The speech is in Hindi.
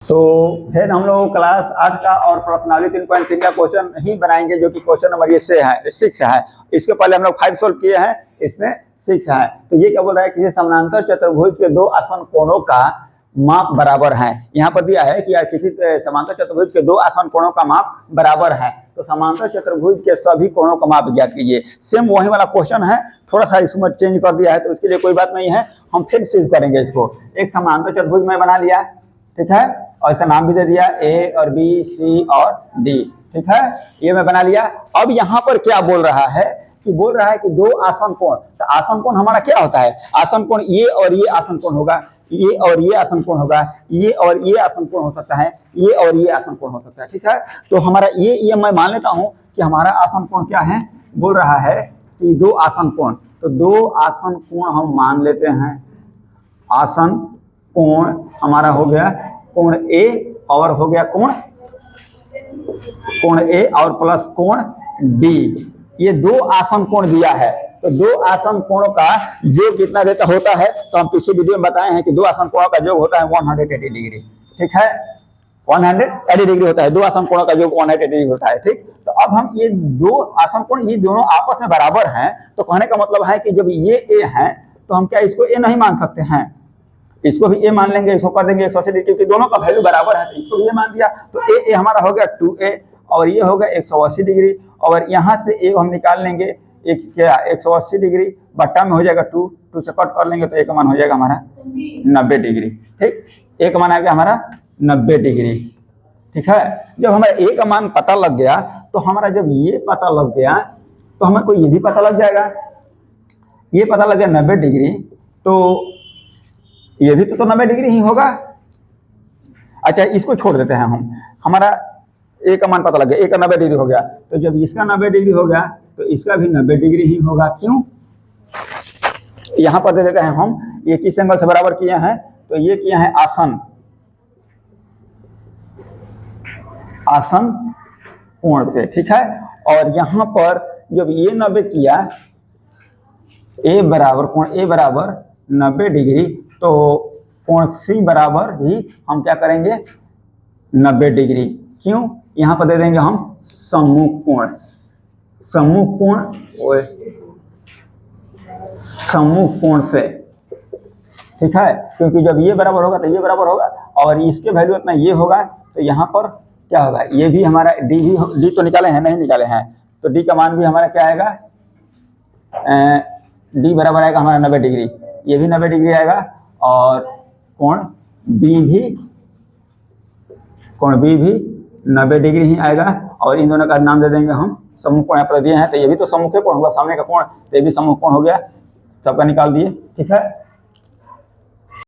तो फिर हम लोग क्लास 8 का और प्रश्नावली 3.3 का क्वेश्चन ही बनाएंगे, जो कि क्वेश्चन नंबर ये से है 6 है। इसके पहले हम लोग 5 सोल्व किए हैं, इसमें 6 है। तो ये क्या बोल रहा है कि समानांतर चतुर्भुज के दो आसन कोणों का माप बराबर है। यहाँ पर दिया है कि यार किसी समांतर चतुर्भुज के दो आसन कोणों का माप बराबर है, तो समांतर चतुर्भुज के सभी कोणों का माप ज्ञात कीजिए। सेम वही वाला क्वेश्चन है, थोड़ा सा इसमें चेंज कर दिया है, तो उसके लिए कोई बात नहीं है, हम फिर से करेंगे इसको। एक समांतर चतुर्भुज में बना लिया, ठीक है, और इसका नाम भी दे दिया ए और बी सी और डी, ठीक है, ये मैं बना लिया। अब यहाँ पर क्या बोल रहा है कि बोल रहा है कि दो आसन कोण, तो आसन कोण हमारा क्या होता है? आसन कोण ये और ये आसन कोण होगा, ये और ये आसन कोण होगा, ये और ये आसन कोण हो सकता है, ये और ये आसन कोण हो सकता है, ठीक है। तो हमारा ये मैं मान लेता हूं कि हमारा आसन कोण क्या है, बोल रहा है कि दो आसन कोण, तो दो आसन कोण हम मान लेते हैं। आसन कोण हमारा हो गया कोण ए और हो गया कोण ए और प्लस कोण डी, ये दो आसन कोण दिया है। तो दो आसन कोणों का योग कितना देता होता है, तो हम पिछले वीडियो में बताए हैं कि दो आसन कोणों का योग होता है 180 डिग्री, ठीक है, 180 डिग्री होता है, दो आसन कोणों का योग 180 डिग्री होता है, ठीक। तो अब हम ये दो आसन कोण ये दोनों आपस में बराबर हैं, तो कहने का मतलब है कि जब ये ए है तो हम क्या इसको ए नहीं मान सकते हैं, इसको भी ए मान लेंगे, इसको कर देंगे 180 डिग्री, क्योंकि दोनों का वैल्यू बराबर है, तो इसको भी ए मान दिया। तो ए हमारा हो गया 2a और ये हो गया 180 डिग्री, और यहाँ से ए हम निकाल लेंगे, एक क्या 180 डिग्री बट्टा में हो जाएगा 2 से कट कर लेंगे, तो एक मान हो जाएगा हमारा 90 डिग्री, ठीक, एक मान आ गया हमारा 90 डिग्री, ठीक है। जब हमारा ए का मान पता लग गया, तो हमारा जब ये पता लग गया तो हमें को ये भी पता लग जाएगा, ये पता लग गया 90 डिग्री, तो ये भी तो 90 डिग्री ही होगा। अच्छा, इसको छोड़ देते हैं हम, हमारा ए का मान पता लग गया, ए का 90 डिग्री हो गया, तो जब इसका 90 डिग्री हो गया तो इसका भी 90 डिग्री ही होगा। क्यों? यहां पर दे देते हैं हम, ये किस एंगल से बराबर किए हैं, तो ये किए हैं आसन कोण से, ठीक है। और यहां पर जब ये 90 किया, ए बराबर 90 डिग्री, तो कोण सी बराबर भी हम क्या करेंगे 90 डिग्री। क्यों? यहां पर दे देंगे हम सम्मुख कोण से, ठीक है, क्योंकि जब ये बराबर होगा तो ये बराबर होगा, और इसके वैल्यू इतना ये होगा, तो यहाँ पर क्या होगा, ये भी हमारा डी तो निकाले हैं, नहीं निकाले हैं, तो डी का मान भी हमारा क्या आएगा, डी बराबर आएगा हमारा 90 डिग्री, ये भी 90 डिग्री आएगा, और कोण बी भी 90 डिग्री ही आएगा, और इन दोनों का नाम दे देंगे हम सम्मुख कोण। यहाँ पर दिए हैं, तो ये भी तो सम्मुख कोण होगा, सामने का कोण, तो ये भी सम्मुख कोण हो गया, सबका निकाल दिए, ठीक है।